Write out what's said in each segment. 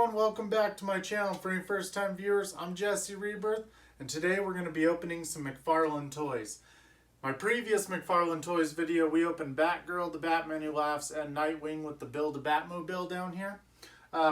everyone, welcome back to my channel. For any first time viewers, I'm Jesse Rebirth, and today we're going to be opening some Mcfarlane toys. My previous Mcfarlane toys video, we opened Batgirl, the Batman Who Laughs, and Nightwing with the Build a Batmobile down here.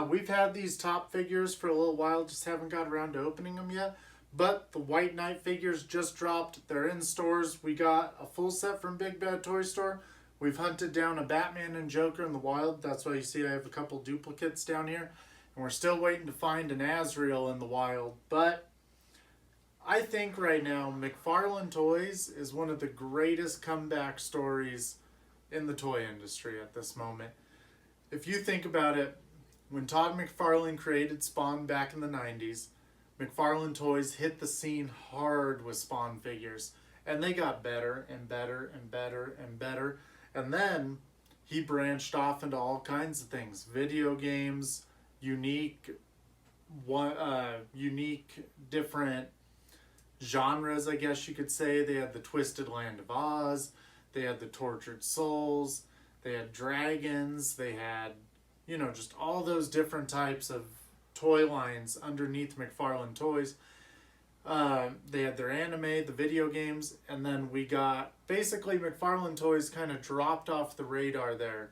We've had these top figures for a little while, just haven't got around to opening them yet. But the White Knight figures just dropped, they're in stores. We got a full set from Big Bad Toy Store. We've hunted down a Batman and Joker in the wild. That's why you see I have a couple duplicates down here. And we're still waiting to find an Azrael in the wild. But I think right now Mcfarlane Toys is one of the greatest comeback stories in the toy industry at this moment. If you think about it, when Todd McFarlane created Spawn back in the 90s, Mcfarlane Toys hit the scene hard with Spawn figures. And they got better and better and better and better. And then he branched off into all kinds of things. Video games, unique different genres, I guess you could say. They had the Twisted Land of Oz. They had the Tortured Souls. They had dragons. They had, just all those different types of toy lines underneath Mcfarlane Toys. They had their anime, the video games, and then we got, basically Mcfarlane Toys kind of dropped off the radar there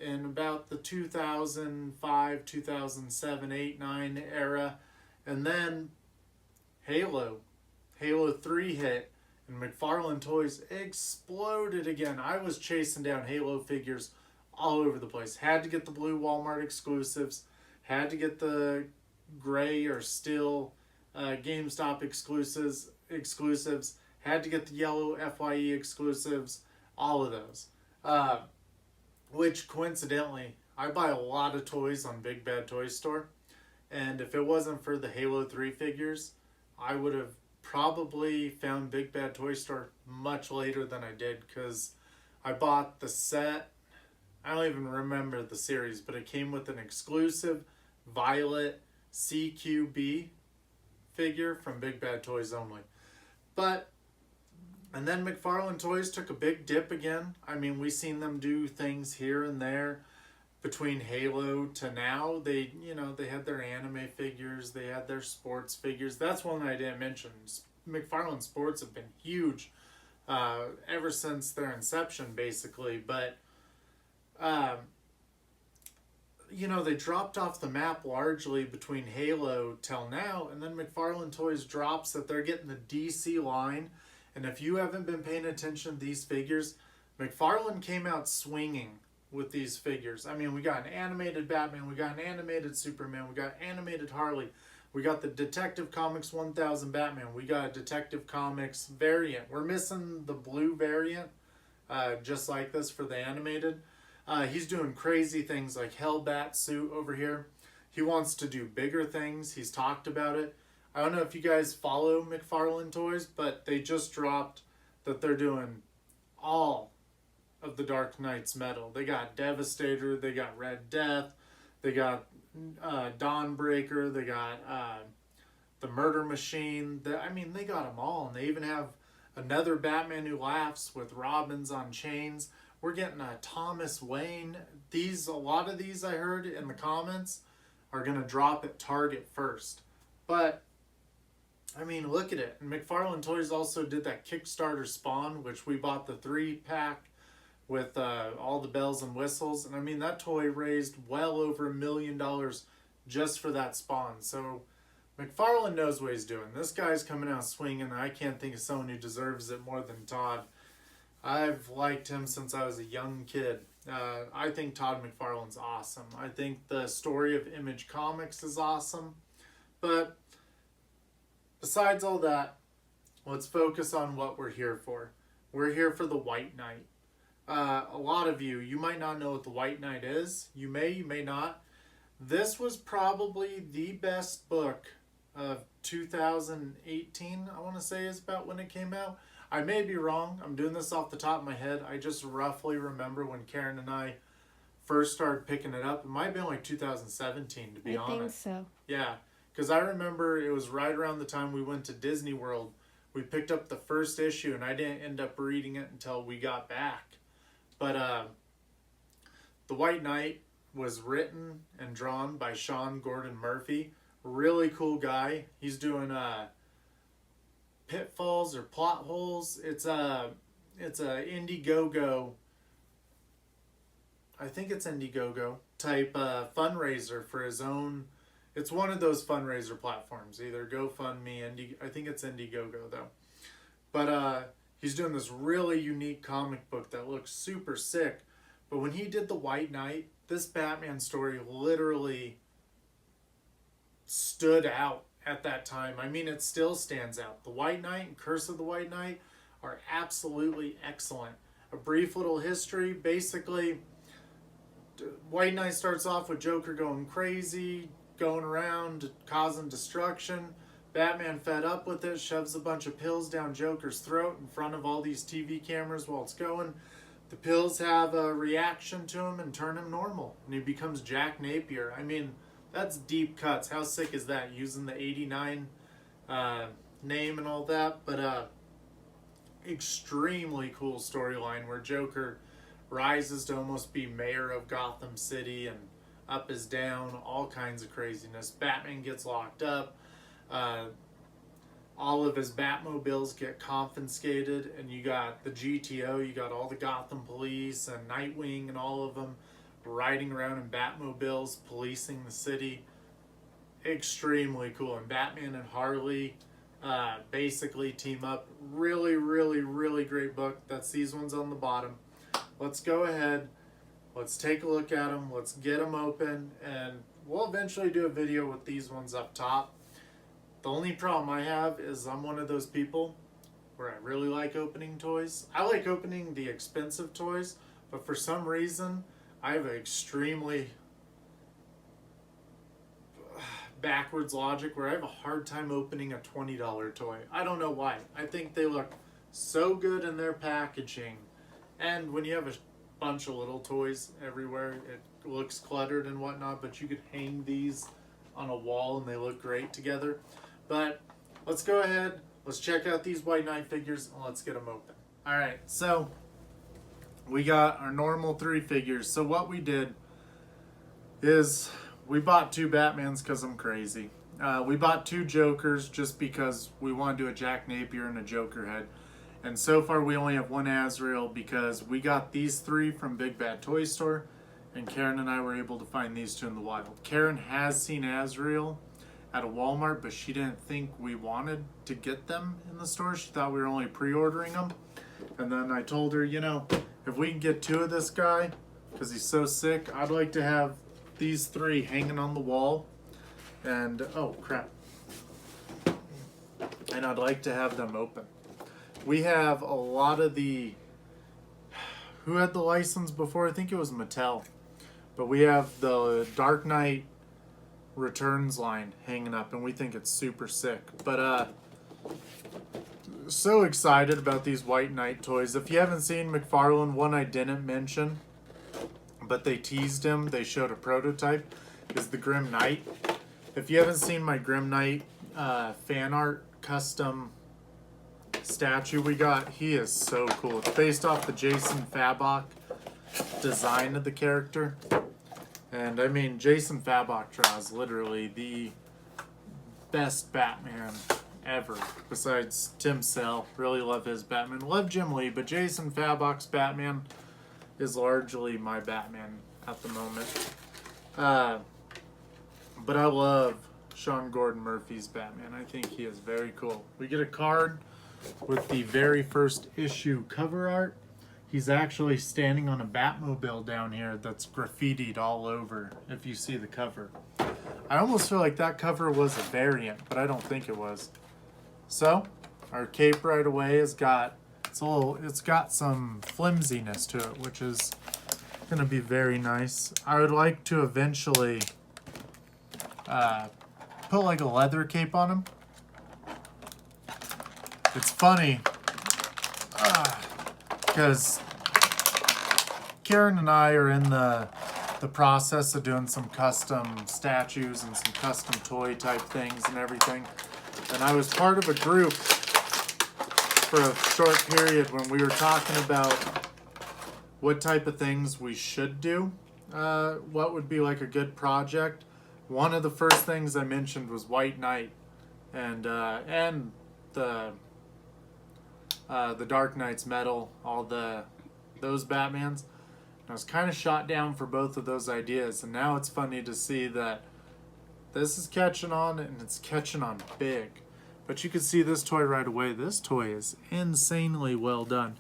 in about the 2005, 2007, 8, 9 era. And then Halo 3 hit, and Mcfarlane Toys exploded again. I was chasing down Halo figures all over the place. Had to get the blue Walmart exclusives, had to get the gray or steel GameStop exclusives, had to get the yellow FYE exclusives, all of those. Which coincidentally, I buy a lot of toys on Big Bad Toy Store, and if it wasn't for the Halo 3 figures, I would have probably found Big Bad Toy Store much later than I did, because I bought the set. I don't even remember the series, but it came with an exclusive Violet CQB figure from Big Bad Toys only. And then Mcfarlane Toys took a big dip again. I mean, we've seen them do things here and there between Halo to now. They had their anime figures, they had their sports figures. That's one I didn't mention. Mcfarlane Sports have been huge ever since their inception, basically. But they dropped off the map largely between Halo till now, and then Mcfarlane Toys drops that they're getting the DC line. And if you haven't been paying attention to these figures, Mcfarlane came out swinging with these figures. I mean, we got an animated Batman, we got an animated Superman, we got animated Harley, we got the Detective Comics 1000 Batman, we got a Detective Comics variant. We're missing the blue variant, just like this for the animated. He's doing crazy things like Hellbat suit over here. He wants to do bigger things. He's talked about it. I don't know if you guys follow Mcfarlane Toys, but they just dropped that they're doing all of the Dark Knight's metal. They got Devastator, they got Red Death, they got Dawnbreaker, they got the Murder Machine. They got them all. And they even have another Batman Who Laughs with Robins on chains. We're getting a Thomas Wayne. A lot of these I heard in the comments are going to drop at Target first. But, look at it. And Mcfarlane Toys also did that Kickstarter Spawn, which we bought the 3-pack with all the bells and whistles. And that toy raised well over $1 million just for that Spawn. So Mcfarlane knows what he's doing. This guy's coming out swinging, and I can't think of someone who deserves it more than Todd. I've liked him since I was a young kid. I think Todd McFarlane's awesome. I think the story of Image Comics is awesome. But besides all that, let's focus on what we're here for. We're here for the White Knight. A lot of you might not know what the White Knight is. You may not. This was probably the best book of 2018, I want to say, is about when it came out. I may be wrong. I'm doing this off the top of my head. I just roughly remember when Karen and I first started picking it up. It might have been like 2017, to be honest. I think so. Yeah, because I remember it was right around the time we went to Disney World. We picked up the first issue, and I didn't end up reading it until we got back. But the White Knight, was written and drawn by Sean Gordon Murphy. Really cool guy. He's doing pitfalls or plot holes. It's a Indiegogo. I think it's Indiegogo type fundraiser for his own. It's one of those fundraiser platforms, either GoFundMe, I think it's Indiegogo though. But he's doing this really unique comic book that looks super sick. But when he did The White Knight, this Batman story literally stood out at that time. I mean, it still stands out. The White Knight and Curse of the White Knight are absolutely excellent. A brief little history. Basically, White Knight starts off with Joker going crazy, going around, causing destruction. Batman, fed up with it, shoves a bunch of pills down Joker's throat in front of all these TV cameras while it's going. The pills have a reaction to him and turn him normal. And he becomes Jack Napier. I mean, that's deep cuts. How sick is that? Using the 89 name and all that. But extremely cool storyline where Joker rises to almost be mayor of Gotham City, and up is down, all kinds of craziness. Batman gets locked up. All of his Batmobiles get confiscated, and you got the GTO, you got all the Gotham police and Nightwing and all of them riding around in Batmobiles, policing the city. Extremely cool. And Batman and Harley basically team up. Really, really, really great book. That's these ones on the bottom. Let's go ahead. Let's take a look at them. Let's get them open, and we'll eventually do a video with these ones up top. The only problem I have is I'm one of those people where I really like opening toys. I like opening the expensive toys, but for some reason, I have an extremely backwards logic where I have a hard time opening a $20 toy. I don't know why. I think they look so good in their packaging. And when you have a bunch of little toys everywhere, it looks cluttered and whatnot, but you could hang these on a wall and they look great together. But let's go ahead, let's check out these White Knight figures, and let's get them open. Alright, so we got our normal 3 figures. So what we did is we bought 2 Batmans because I'm crazy. We bought 2 Jokers just because we want to do a Jack Napier and a Joker head. And so far we only have 1 Azrael because we got these 3 from Big Bad Toy Store, and Karen and I were able to find these 2 in the wild. Karen has seen Azrael at a Walmart, but she didn't think we wanted to get them in the store. She thought we were only pre-ordering them. And then I told her, you know, if we can get 2 of this guy, because he's so sick, I'd like to have these 3 hanging on the wall. And, oh crap. And I'd like to have them open. We have a lot of the, who had the license before? I think it was Mattel. But we have the Dark Knight Returns line hanging up, and we think it's super sick. But so excited about these White Knight toys. If you haven't seen Mcfarlane, one I didn't mention, but they teased him, they showed a prototype, is the Grim Knight. If you haven't seen my Grim Knight fan art custom statue we got, he is so cool. It's based off the Jason Fabok design of the character. And I mean, Jason Fabok draws literally the best Batman ever, besides Tim Sale. Really love his Batman. Love Jim Lee, but Jason Fabok's Batman is largely my Batman at the moment. But I love Sean Gordon Murphy's Batman. I think he is very cool. We get a card with the very first issue cover art. He's actually standing on a Batmobile down here that's graffitied all over, if you see the cover. I almost feel like that cover was a variant, but I don't think it was. So, our cape right away has got, it's got some flimsiness to it, which is going to be very nice. I would like to eventually put like a leather cape on him. It's funny, because Karen and I are in the process of doing some custom statues and some custom toy type things and everything. And I was part of a group for a short period when we were talking about what type of things we should do what would be like a good project, one of the first things I mentioned was White Knight, and the Dark Knight's Metal, all those Batmans. I was kind of shot down for both of those ideas, and now it's funny to see that this is catching on, and it's catching on big. But you can see this toy right away. This toy is insanely well done.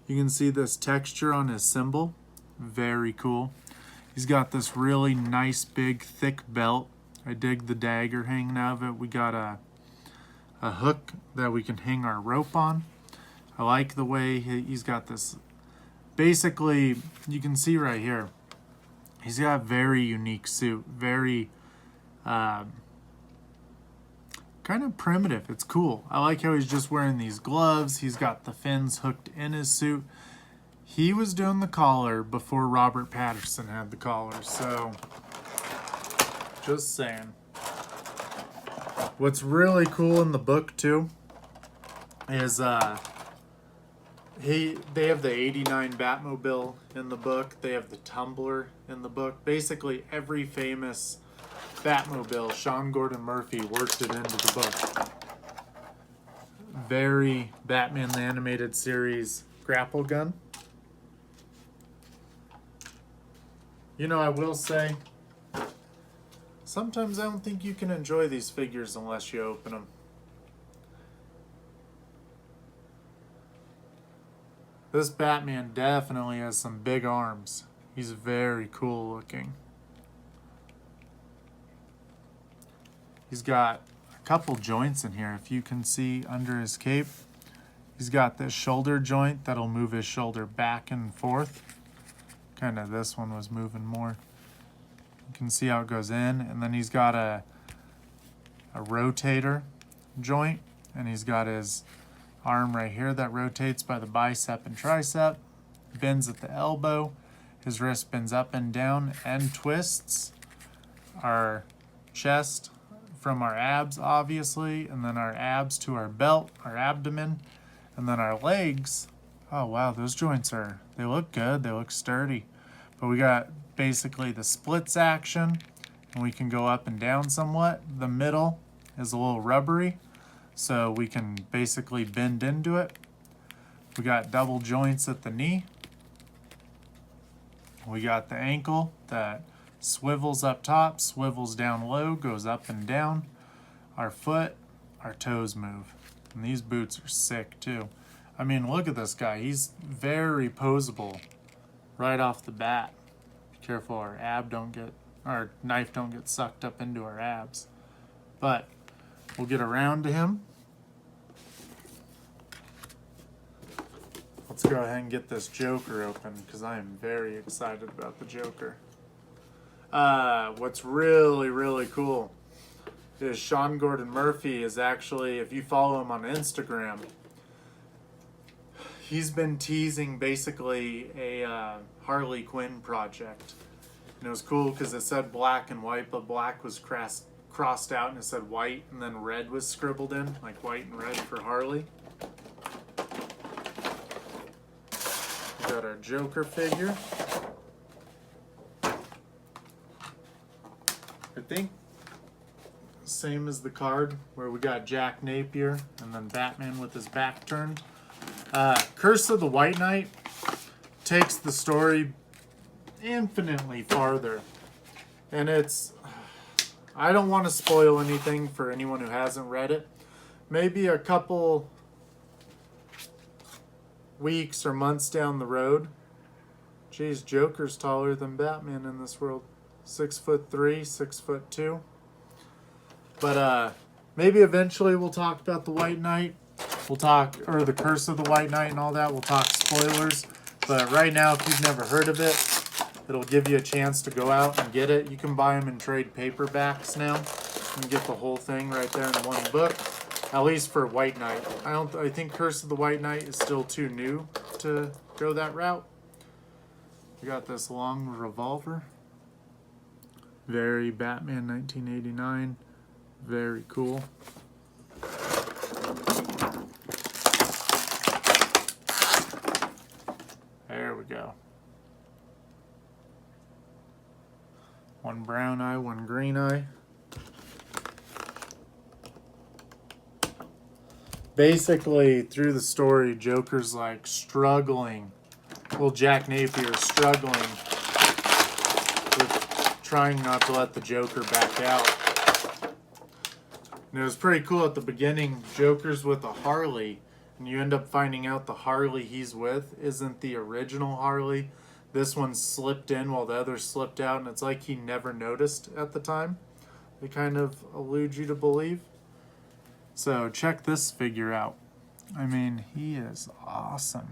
You can see this texture on his symbol. Very cool. He's got this really nice, big, thick belt. I dig the dagger hanging out of it. We got a hook that we can hang our rope on. I like the way he's got this. Basically, you can see right here, he's got a very unique suit. Very kind of primitive. It's cool. I like how he's just wearing these gloves. He's got the fins hooked in his suit. He was doing the collar before Robert Pattinson had the collar, so just saying. What's really cool in the book too is they have the 89 Batmobile in the book. They have the Tumbler in the book. Basically every famous Batmobile, Sean Gordon Murphy worked it into the book. Very Batman the Animated Series grapple gun. You know, I will say, sometimes I don't think you can enjoy these figures unless you open them. This Batman definitely has some big arms. He's very cool looking. He's got a couple joints in here. If you can see under his cape, he's got this shoulder joint that'll move his shoulder back and forth. Kind of this one was moving more. You can see how it goes in. And then he's got a rotator joint. And he's got his arm right here that rotates by the bicep and tricep. Bends at the elbow. His wrist bends up and down and twists. Our chest from our abs, obviously. And then our abs to our belt, our abdomen. And then our legs. Oh wow, those joints they look good, they look sturdy. But we got basically the splits action, and we can go up and down somewhat. The middle is a little rubbery, so we can basically bend into it. We got double joints at the knee. We got the ankle that swivels up top, swivels down low, goes up and down. Our foot, our toes move. And these boots are sick too. I mean, look at this guy. He's very posable right off the bat. Be careful our knife don't get sucked up into our abs. But we'll get around to him. Let's go ahead and get this Joker open because I am very excited about the Joker. What's really, really cool is Sean Gordon Murphy is actually, if you follow him on Instagram, he's been teasing basically a Harley Quinn project. And it was cool because it said black and white, but black was crossed out and it said white, and then red was scribbled in, like white and red for Harley. We got our Joker figure. I think same as the card where we got Jack Napier and then Batman with his back turned. Curse of the White Knight takes the story infinitely farther. And I don't want to spoil anything for anyone who hasn't read it. Maybe a couple weeks or months down the road. Geez, Joker's taller than Batman in this world. 6'3", 6'2". But maybe eventually we'll talk about the White Knight. We'll talk, or the Curse of the White Knight and all that. We'll talk spoilers. But right now, if you've never heard of it, it'll give you a chance to go out and get it. You can buy them in trade paperbacks now. You can get the whole thing right there in one book. At least for White Knight. I think Curse of the White Knight is still too new to go that route. We got this long revolver. Very Batman 1989. Very cool. There we go. One brown eye, one green eye. Basically, through the story, Joker's like struggling. Well, Jack Napier is struggling with trying not to let the Joker back out. And it was pretty cool at the beginning. Joker's with a Harley, and you end up finding out the Harley he's with isn't the original Harley. This one slipped in while the other slipped out, and it's like he never noticed at the time. They kind of allude you to believe. So check this figure out. I mean, he is awesome.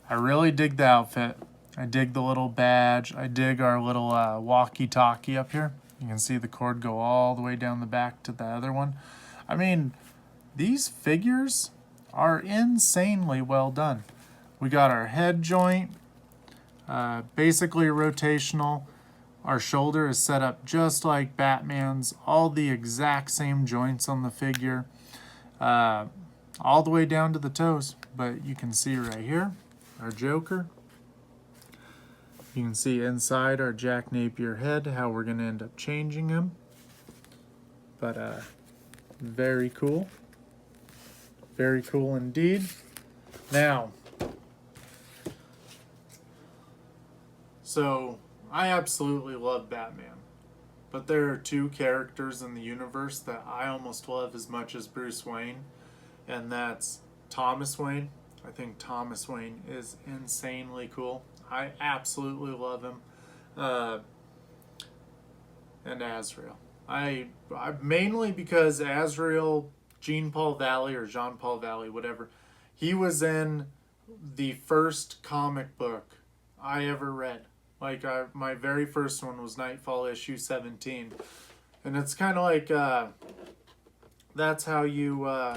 I really dig the outfit. I dig the little badge. I dig our little walkie-talkie up here. You can see the cord go all the way down the back to the other one. I mean, these figures are insanely well done. We got our head joint, basically rotational. Our shoulder is set up just like Batman's, all the exact same joints on the figure, all the way down to the toes. But you can see right here, our Joker. You can see inside our Jack Napier head how we're going to end up changing him. But very cool. Very cool indeed. Now, so I absolutely love Batman, but there are two characters in the universe that I almost love as much as Bruce Wayne, and that's Thomas Wayne. I think Thomas Wayne is insanely cool. I absolutely love him. And Azrael. I mainly because Azrael, Jean-Paul Valley or Jean-Paul Valley, whatever, he was in the first comic book I ever read. Like, my very first one was Nightfall issue 17. And it's kind of like, that's how you, I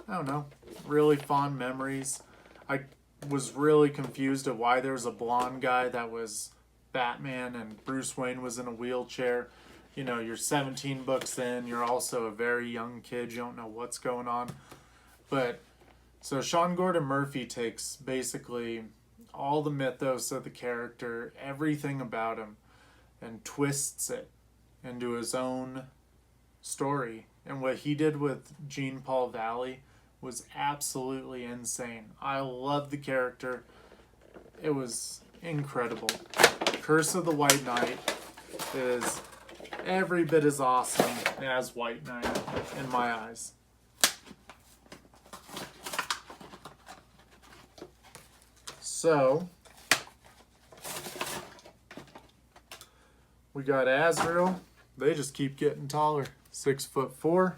don't know, really fond memories. I was really confused at why there was a blonde guy that was Batman and Bruce Wayne was in a wheelchair. You know, you're 17 books in, you're also a very young kid, you don't know what's going on. But, so Sean Gordon Murphy takes basically all the mythos of the character, everything about him, and twists it into his own story. And what he did with Jean-Paul Valley was absolutely insane. I love the character. It was incredible. Curse of the White Knight is every bit as awesome as White Knight in my eyes. So, we got Azrael. They just keep getting taller. 6'4".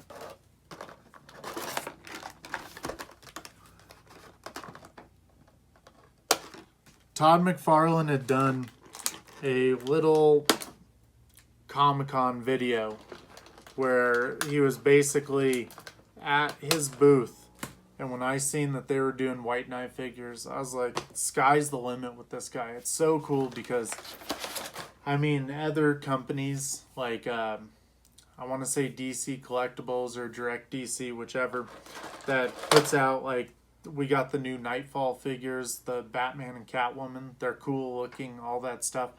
Todd McFarlane had done a little Comic-Con video where he was basically at his booth. And when I seen that they were doing White Knight figures, I was like, sky's the limit with this guy. It's so cool because, I mean, other companies like, I want to say DC Collectibles or Direct DC, whichever, that puts out, like, we got the new Nightfall figures, the Batman and Catwoman. They're cool looking, all that stuff.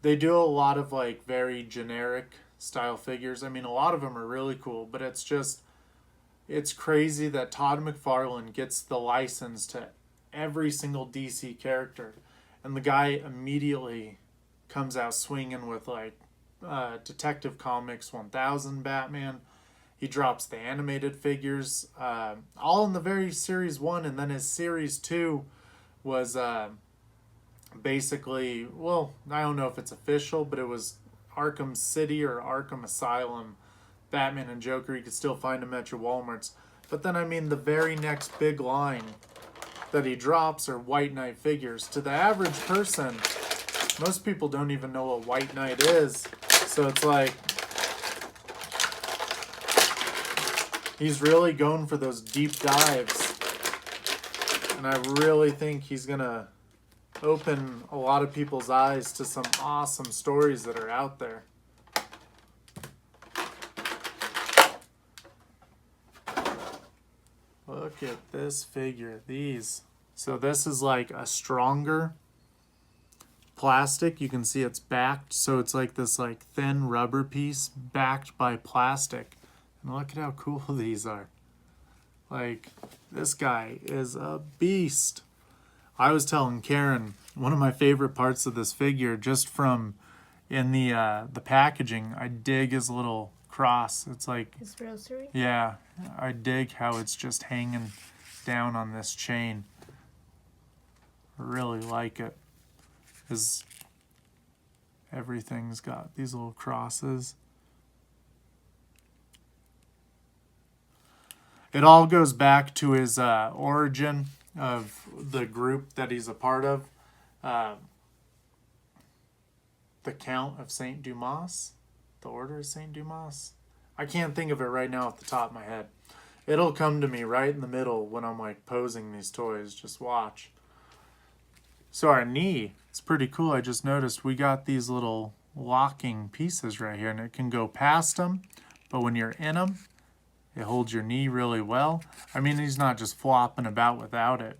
They do a lot of, like, very generic style figures. I mean, a lot of them are really cool, but it's just, it's crazy that Todd McFarlane gets the license to every single DC character. And the guy immediately comes out swinging with, like, Detective Comics 1000 Batman. He drops the animated figures, all in the very Series 1. And then his Series 2 was basically, well, I don't know if it's official, but it was Arkham City or Arkham Asylum Batman and Joker. You could still find them at your Walmarts. But then, I mean, the very next big line that he drops are White Knight figures. To the average person, most people don't even know what White Knight is. So it's like, he's really going for those deep dives. And I really think he's going to open a lot of people's eyes to some awesome stories that are out there. Look at this figure. These. So this is like a stronger plastic. You can see it's backed, so it's like this like thin rubber piece backed by plastic. And look at how cool these are. Like, this guy is a beast. I was telling Karen, one of my favorite parts of this figure, just from in the packaging, I dig his little cross. It's like his rosary. Yeah, I dig how it's just hanging down on this chain. I really like it. Everything's got these little crosses. It all goes back to his origin of the group that he's a part of. The Count of St. Dumas. The Order of St. Dumas. I can't think of it right now off the top of my head. It'll come to me right in the middle when I'm like posing these toys. Just watch. So our knee, it's pretty cool. I just noticed we got these little locking pieces right here, and it can go past them, but when you're in them, it holds your knee really well. I mean, he's not just flopping about without it.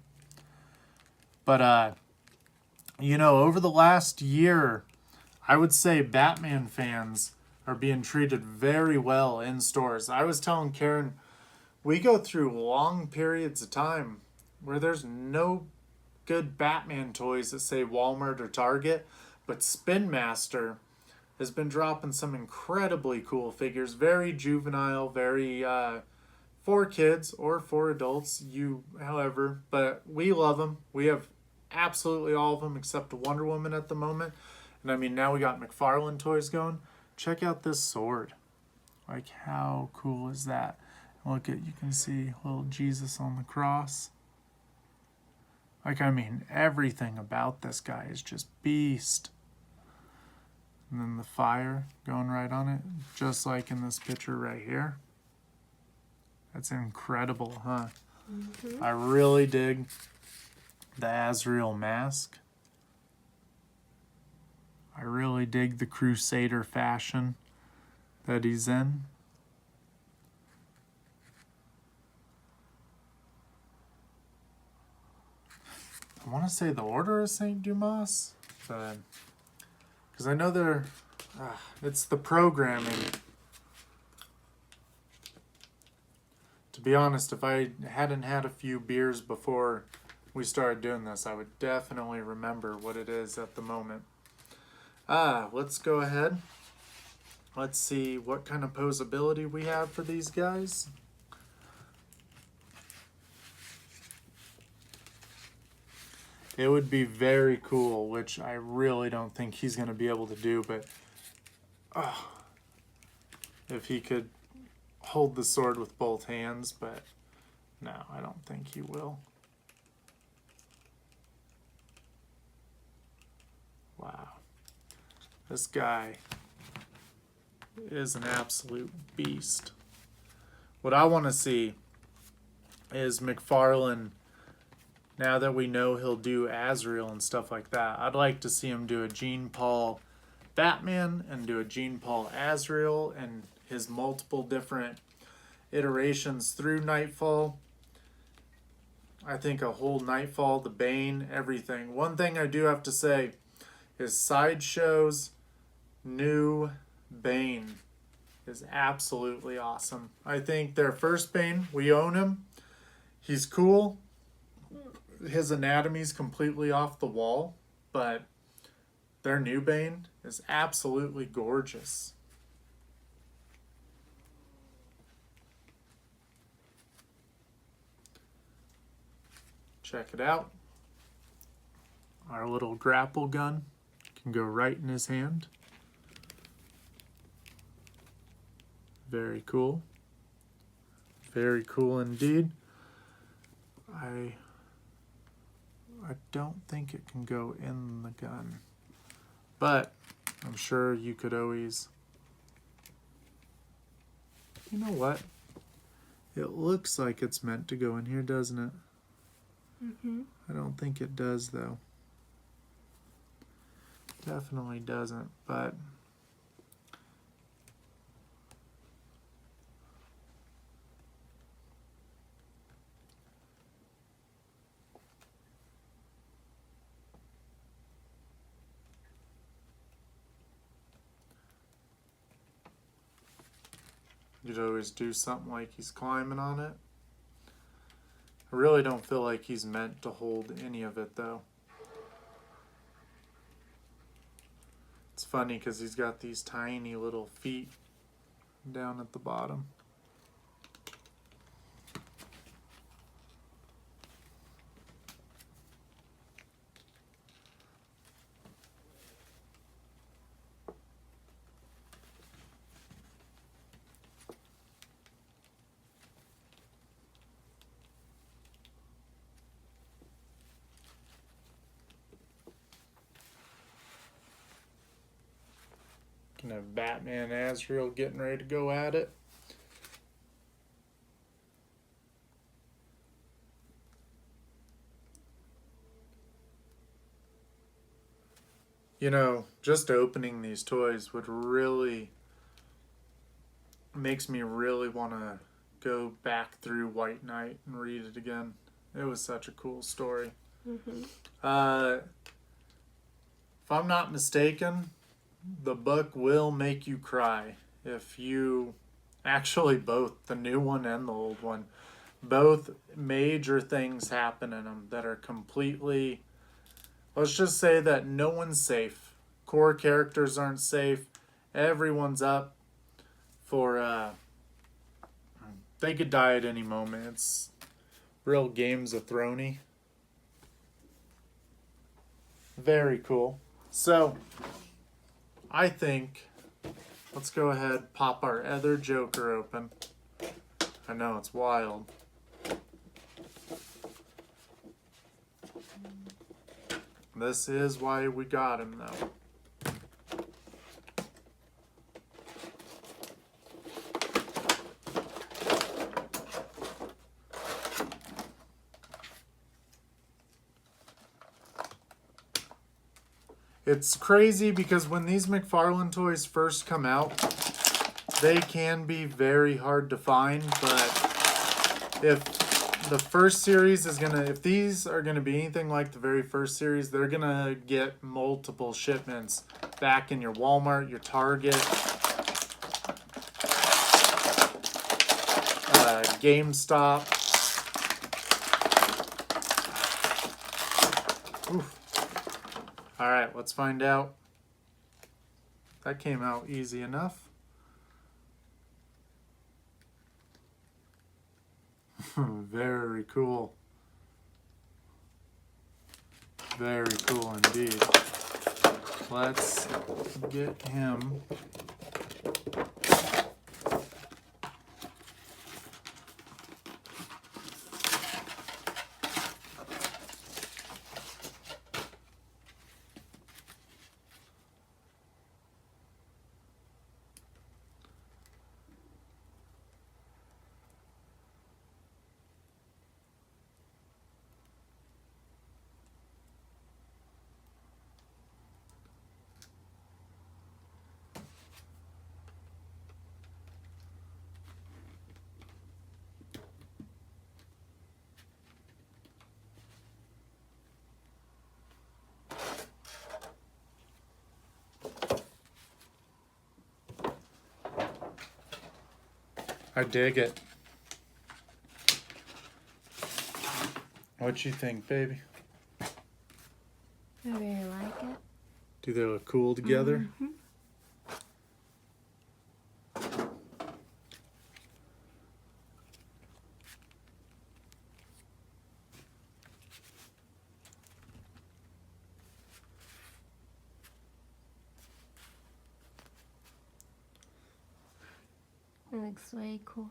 But, you know, over the last year, I would say Batman fans are being treated very well in stores. I was telling Karen, we go through long periods of time where there's no good Batman toys at, say, Walmart or Target, but Spin Master has been dropping some incredibly cool figures, very juvenile, very for kids or for adults, however, but we love them. We have absolutely all of them except Wonder Woman at the moment. And I mean, now we got Mcfarlane toys going. Check out this sword. Like, how cool is that? Look at, you can see little Jesus on the cross. Like, I mean, everything about this guy is just beast. And then the fire going right on it, just like in this picture right here. That's incredible, huh? Mm-hmm. I really dig the Azrael mask. I really dig the Crusader fashion that he's in. I want to say the Order of St. Dumas, but because I know it's the programming. To be honest, if I hadn't had a few beers before we started doing this, I would definitely remember what it is at the moment. Let's go ahead. Let's see what kind of posability we have for these guys. It would be very cool, which I really don't think he's going to be able to do, but if he could hold the sword with both hands, but no, I don't think he will. Wow. This guy is an absolute beast. What I want to see is Mcfarlane. Now that we know he'll do Azrael and stuff like that, I'd like to see him do a Jean Paul Batman and do a Jean Paul Azrael and his multiple different iterations through Nightfall. I think a whole Nightfall, the Bane, everything. One thing I do have to say is Sideshow's new Bane is absolutely awesome. I think their first Bane, we own him. He's cool. His anatomy's completely off the wall, but their new Bane is absolutely gorgeous. Check it out. Our little grapple gun can go right in his hand. Very cool. Very cool indeed. I don't think it can go in the gun, but I'm sure you could always, you know what? It looks like it's meant to go in here, doesn't it? Mm-hmm. I don't think it does, though. Definitely doesn't, but You'd always do something like he's climbing on it. I really don't feel like he's meant to hold any of it, though. It's funny because he's got these tiny little feet down at the bottom. Gonna have Batman and Azrael getting ready to go at it. You know, just opening these toys would really makes me really want to go back through White Knight and read it again. It was such a cool story. Mm-hmm. If I'm not mistaken, the book will make you cry if you actually both the new one and the old one, both major things happen in them that are completely, let's just say that no one's safe. Core characters aren't safe. Everyone's up for they could die at any moment. It's real Games of Thrones-y. Very cool. So I think let's go ahead, pop our other Joker open. I know it's wild. This is why we got him, though. It's crazy because when these Mcfarlane toys first come out, they can be very hard to find, but if the first series is if these are gonna be anything like the very first series, they're gonna get multiple shipments back in your Walmart, your Target, GameStop. Oof. All right, let's find out. That came out easy enough. Very cool. Very cool indeed. Let's get him. I dig it. What you think, baby? I really like it. Do they look cool together? Mm-hmm. It looks way cool.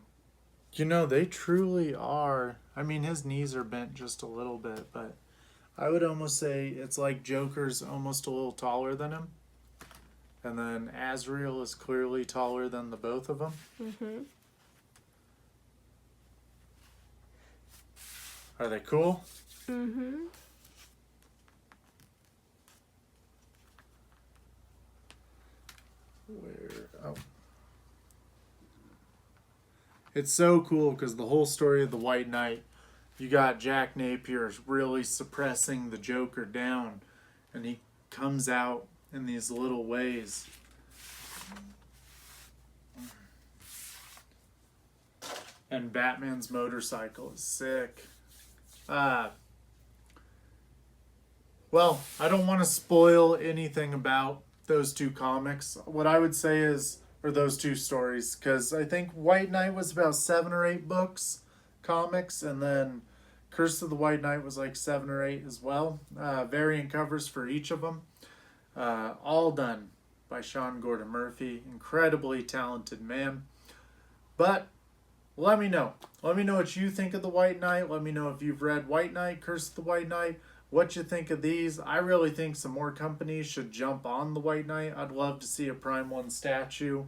You know, they truly are. I mean, his knees are bent just a little bit, but I would almost say it's like Joker's almost a little taller than him. And then Azrael is clearly taller than the both of them. Mm-hmm. Are they cool? Mm-hmm. Where? Oh. It's so cool because the whole story of the White Knight, you got Jack Napier really suppressing the Joker down, and he comes out in these little ways. And Batman's motorcycle is sick. Well, I don't want to spoil anything about those two comics. What I would say is, or those two stories, because I think White Knight was about 7 or 8 books, comics, and then Curse of the White Knight was like 7 or 8 as well. Variant covers for each of them. All done by Sean Gordon Murphy. Incredibly talented man. But let me know. Let me know what you think of the White Knight. Let me know if you've read White Knight, Curse of the White Knight. What you think of these. I really think some more companies should jump on the White Knight. I'd love to see a Prime 1 statue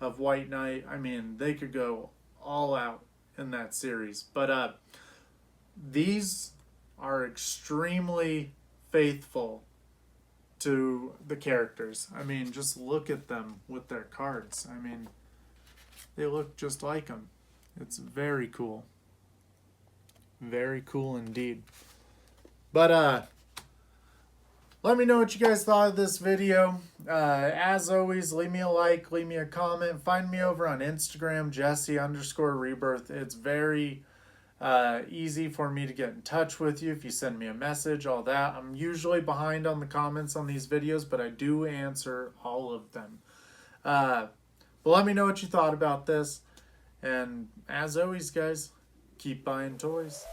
of White Knight. I mean, they could go all out in that series. But these are extremely faithful to the characters. I mean, just look at them with their cards. I mean, they look just like them. It's very cool. Very cool indeed. But let me know what you guys thought of this video. As always, leave me a like, leave me a comment. Find me over on Instagram, Jesse_Rebirth. It's very easy for me to get in touch with you if you send me a message, all that. I'm usually behind on the comments on these videos, but I do answer all of them. But let me know what you thought about this. And as always, guys, keep buying toys.